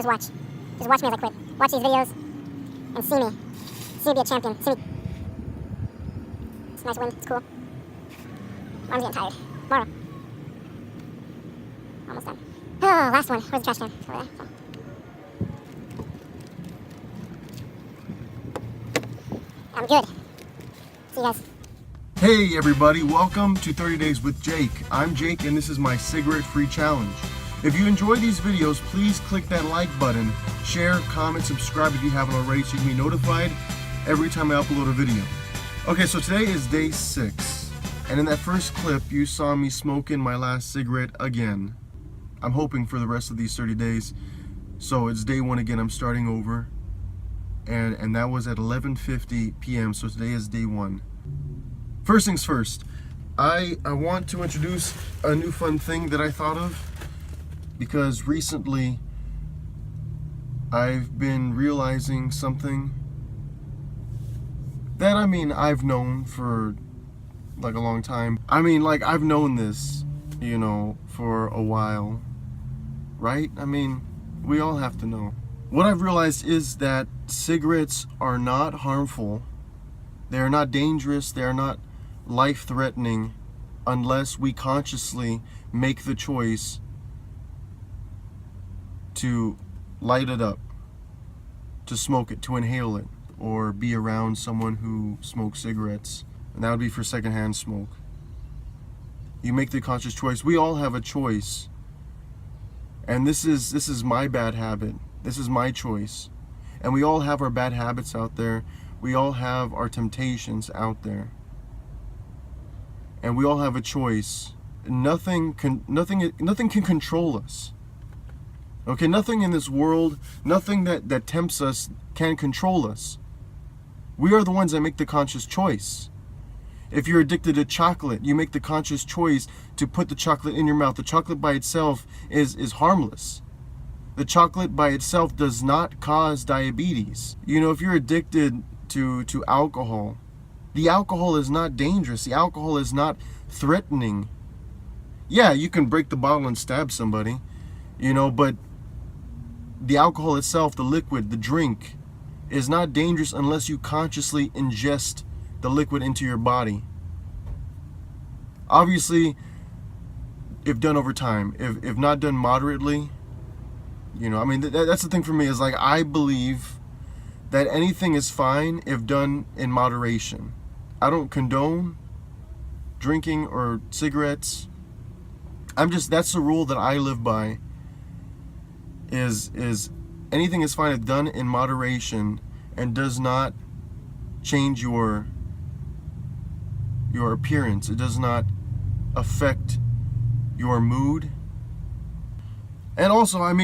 Just watch. Just watch me as I quit. Watch these videos and see me. See me be a champion. See me. It's a nice win. It's cool. Arm's getting tired. Tomorrow. Almost done. Oh, last one. Where's the trash can? It's over there. I'm good. See you guys. Hey everybody, welcome to 30 Days with Jake. I'm Jake and this is my cigarette-free challenge. If you enjoy these videos, please click that like button, share, comment, subscribe if you haven't already so you can be notified every time I upload a video. Okay, so today is day 6, and in that first clip you saw me smoking my last cigarette again. I'm hoping for the rest of these 30 days. So it's day 1 again, I'm starting over. And that was at 11:50 p.m. so today is day 1. First things first, I want to introduce a new fun thing that I thought of, because recently I've been realizing something that, I've known for like a long time. I've known this, for a while, right? We all have to know. What I've realized is that cigarettes are not harmful. They are not dangerous. They are not life-threatening unless we consciously make the choice to light it up, to smoke it, to inhale it, or be around someone who smokes cigarettes. And that would be for secondhand smoke. You make the conscious choice. We all have a choice. And this is my bad habit. This is my choice. And we all have our bad habits out there. We all have our temptations out there. And we all have a choice. Nothing can control us. Okay, nothing in this world, nothing that tempts us can control us. We are the ones that make the conscious choice. If you're addicted to chocolate, you make the conscious choice to put the chocolate in your mouth. The chocolate by itself is harmless. The chocolate by itself does not cause diabetes. If you're addicted to alcohol, the alcohol is not dangerous. The alcohol is not threatening. Yeah, you can break the bottle and stab somebody, but the alcohol itself, the liquid, the drink, is not dangerous unless you consciously ingest the liquid into your body. Obviously, if done over time, if not done moderately, that's the thing for me, is like, I believe that anything is fine if done in moderation. I don't condone drinking or cigarettes. That's the rule that I live by, is anything is fine if done in moderation and does not change your appearance. It does not affect your mood. And also, I'm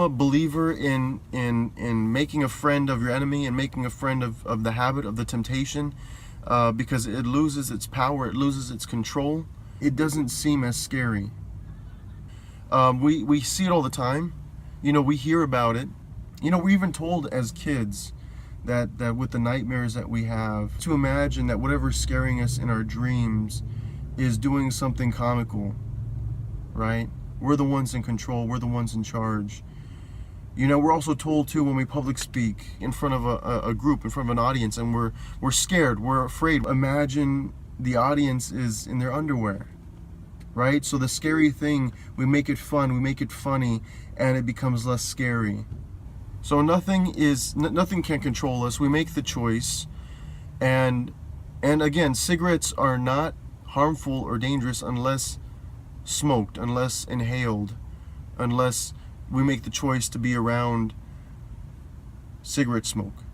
a believer in making a friend of your enemy and making a friend of the habit, of the temptation, because it loses its power, it loses its control. It doesn't seem as scary. We see it all the time. We hear about it. We're even told as kids that with the nightmares that we have, to imagine that whatever's scaring us in our dreams is doing something comical, right? We're the ones in control. We're the ones in charge. We're also told too, when we public speak in front of a group, in front of an audience, and we're scared, we're afraid. Imagine the audience is in their underwear, right? So the scary thing, we make it fun, we make it funny, and it becomes less scary. So nothing can control us. We make the choice, and again, cigarettes are not harmful or dangerous unless smoked, unless inhaled, unless we make the choice to be around cigarette smoke,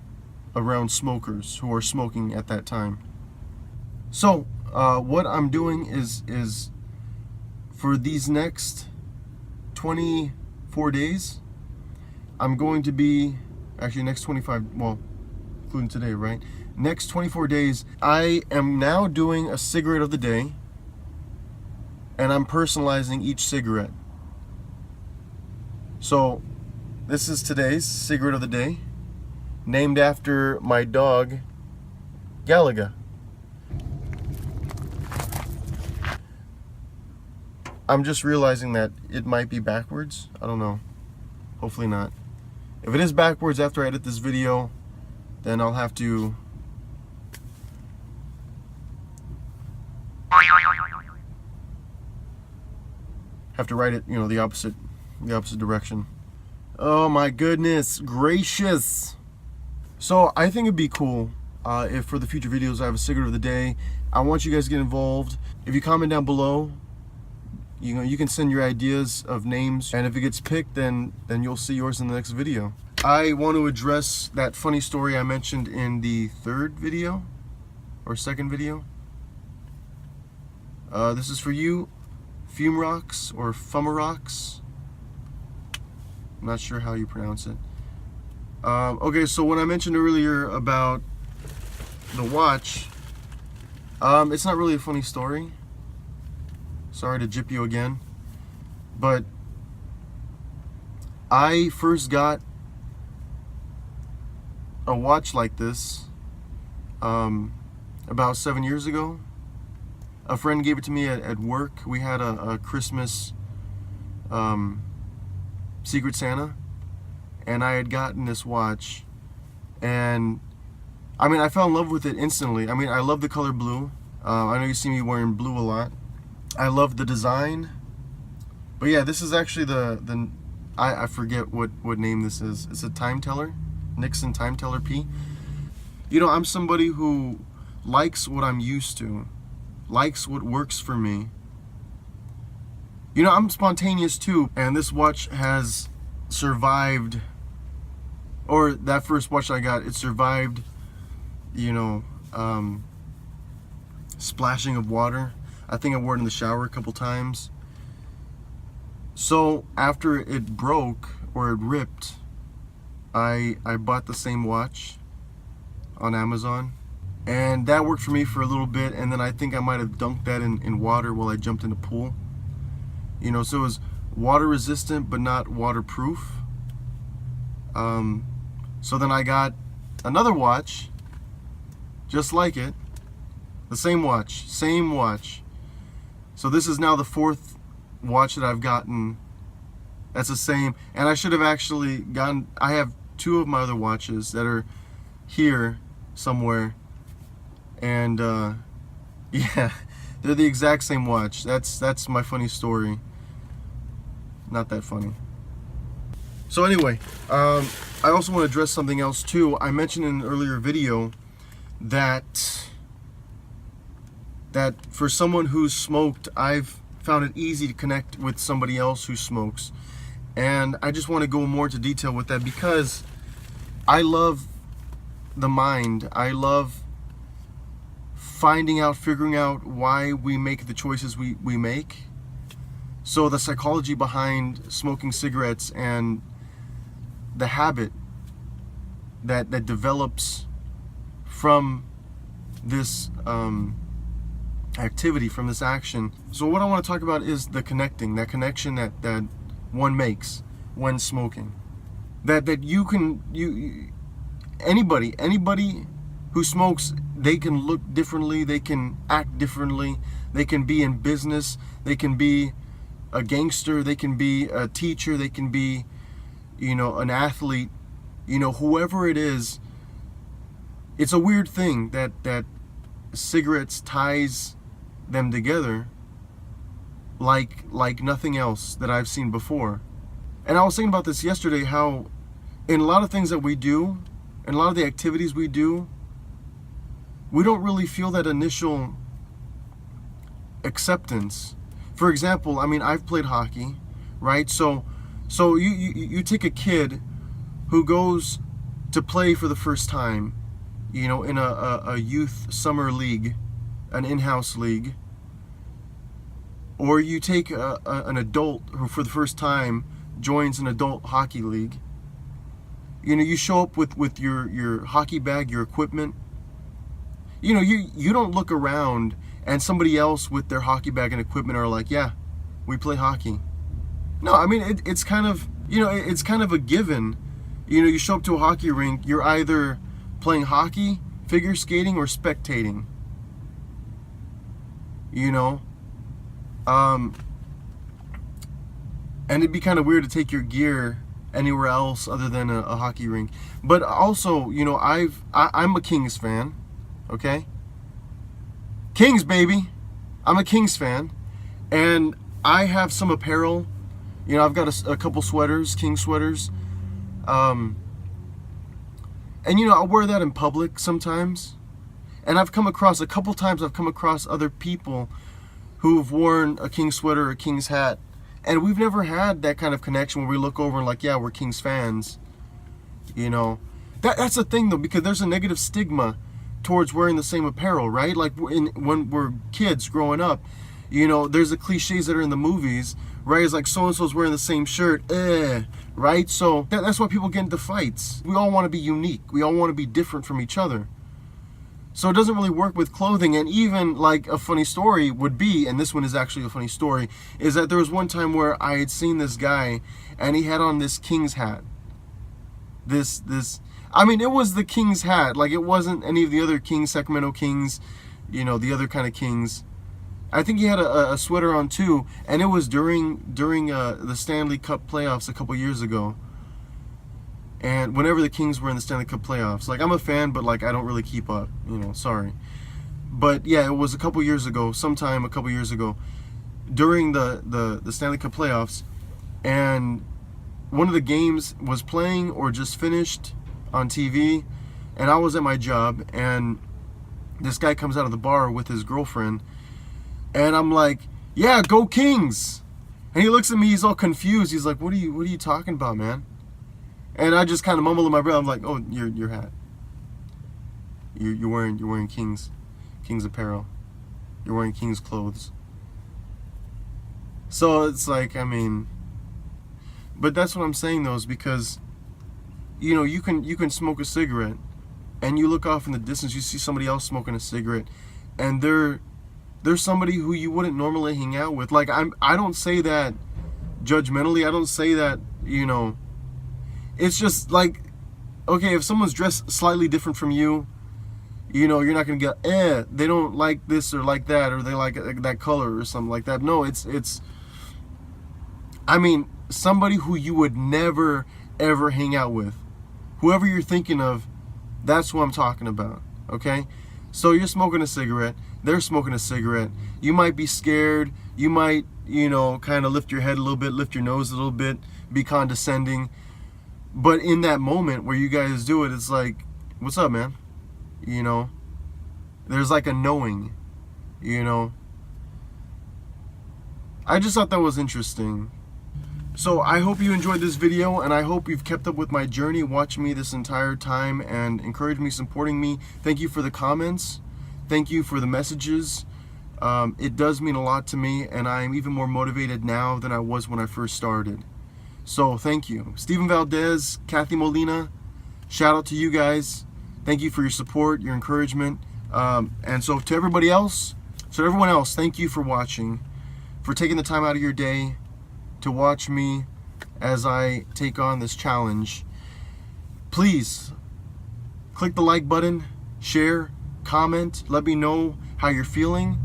around smokers who are smoking at that time. So what I'm doing is for these next 24 days, I'm going to be, actually next 25, well, including today, right? Next 24 days, I am now doing a cigarette of the day, and I'm personalizing each cigarette. So this is today's cigarette of the day, named after my dog, Galaga. I'm just realizing that it might be backwards. I don't know. Hopefully not. If it is backwards after I edit this video, then I'll have to write it, the opposite direction. Oh my goodness gracious. So I think it'd be cool if for the future videos I have a cigarette of the day. I want you guys to get involved. If you comment down below, you can send your ideas of names, and if it gets picked, then you'll see yours in the next video. I want to address that funny story I mentioned in the third video or second video. This is for you, Fumerox or Fumerox. I'm not sure how you pronounce it. Okay, so when I mentioned earlier about the watch, it's not really a funny story. Sorry to jip you again, but I first got a watch like this about 7 years ago. A friend gave it to me at work. We had a Christmas Secret Santa, and I had gotten this watch, and I mean, I fell in love with it instantly. I mean, I love the color blue. I know you see me wearing blue a lot. I love the design. But yeah, this is actually I forget what name this is. It's a time teller, Nixon time teller P. I'm somebody who likes what I'm used to, likes what works for me. I'm spontaneous too, and this watch has survived, or that first watch I got, it survived, splashing of water. I think I wore it in the shower a couple times. So after it broke or it ripped, I bought the same watch on Amazon, and that worked for me for a little bit, and then I think I might have dunked that in water while I jumped in the pool. So it was water resistant but not waterproof. So then I got another watch just like it, the same watch. So this is now the fourth watch that I've gotten that's the same, and I should have actually gotten, I have two of my other watches that are here somewhere, and yeah, they're the exact same watch. That's my funny story. Not that funny. So anyway, I also want to address something else too. I mentioned in an earlier video that for someone who's smoked, I've found it easy to connect with somebody else who smokes. And I just want to go more into detail with that because I love the mind. I love figuring out why we make the choices we make. So the psychology behind smoking cigarettes and the habit that develops from this activity, from this action. So what I want to talk about is the connection that one makes when smoking. That anybody who smokes, they can look differently, they can act differently, they can be in business, they can be a gangster, they can be a teacher, they can be, an athlete, whoever it is. It's a weird thing that cigarettes ties them together like nothing else that I've seen before. And I was thinking about this yesterday, how in a lot of things that we do, and a lot of the activities we do, we don't really feel that initial acceptance. For example, I mean, I've played hockey, right? So you take a kid who goes to play for the first time, in a youth summer league, an in-house league, or you take an adult who for the first time joins an adult hockey league. You show up with your hockey bag, your equipment. You don't look around and somebody else with their hockey bag and equipment are like, yeah, we play hockey. No, I mean, it's kind of, it's kind of a given. You show up to a hockey rink, you're either playing hockey, figure skating, or spectating. And it'd be kind of weird to take your gear anywhere else other than a hockey rink. But also, you know, I'm a Kings fan, okay? Kings, baby. I'm a Kings fan, and I have some apparel. You know, I've got a couple sweaters, Kings sweaters. And you know, I'll wear that in public sometimes. And I've come across, a couple times I've come across other people who've worn a Kings sweater or a Kings hat. And we've never had that kind of connection where we look over and like, yeah, we're Kings fans. You know, that's the thing though, because there's a negative stigma towards wearing the same apparel, right? Like when we're kids growing up, you know, there's the cliches that are in the movies, right? It's like so-and-so's wearing the same shirt, right? So that's why people get into fights. We all want to be unique. We all want to be different from each other. So it doesn't really work with clothing. And even like a funny story would be, and this one is actually a funny story, is that there was one time where I had seen this guy and he had on this Kings hat. I mean, it was the Kings hat. Like, it wasn't any of the other Kings, Sacramento Kings, you know, the other kind of Kings. I think he had a sweater on too, and it was during the Stanley Cup playoffs a couple years ago. And whenever the Kings were in the Stanley Cup playoffs, like, I'm a fan, but like, I don't really keep up, you know, sorry. But yeah, it was a couple years ago, sometime a couple years ago, during the Stanley Cup playoffs, and one of the games was playing or just finished on TV, and I was at my job, and this guy comes out of the bar with his girlfriend, and I'm like, yeah, go Kings. And he looks at me, he's all confused. He's like, what are you talking about, man? And I just kind of mumble in my breath. I'm like, oh, your hat. You're wearing Kings apparel. You're wearing Kings clothes. So it's like, I mean, but that's what I'm saying though, is because, you know, you can smoke a cigarette, and you look off in the distance, you see somebody else smoking a cigarette, and they're somebody who you wouldn't normally hang out with. Like, I don't say that judgmentally. I don't say that, you know. It's just like, okay, if someone's dressed slightly different from you, you know, you're not gonna get, they don't like this or like that, or they like that color or something like that. No, it's I mean, somebody who you would never ever hang out with, whoever you're thinking of, that's who I'm talking about, okay? So you're smoking a cigarette, they're smoking a cigarette, you might be scared, you might, you know, kind of lift your head a little bit, lift your nose a little bit, be condescending, but in that moment where you guys do it, it's like, what's up, man? You know, there's like a knowing, you know. I just thought that was interesting. So I hope you enjoyed this video, and I hope you've kept up with my journey, watching me this entire time and encouraging me, supporting me. Thank you for the comments. Thank you for the messages. It does mean a lot to me, and I'm even more motivated now than I was when I first started. So thank you. Steven Valdez, Kathy Molina, shout out to you guys. Thank you for your support, your encouragement. And so to everyone else, thank you for watching, for taking the time out of your day to watch me as I take on this challenge. Please click the like button, share, comment, let me know how you're feeling.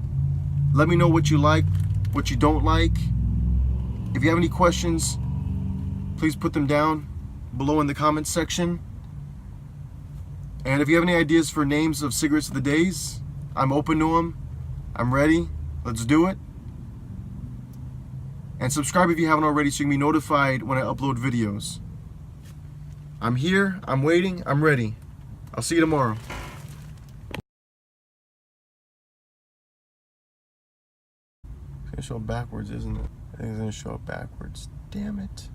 Let me know what you like, what you don't like. If you have any questions, please put them down below in the comments section. And if you have any ideas for names of cigarettes of the days, I'm open to them. I'm ready. Let's do it. And subscribe if you haven't already, so you can be notified when I upload videos. I'm here, I'm waiting, I'm ready. I'll see you tomorrow. It's gonna show up backwards, isn't it? I think it's gonna show up backwards. Damn it.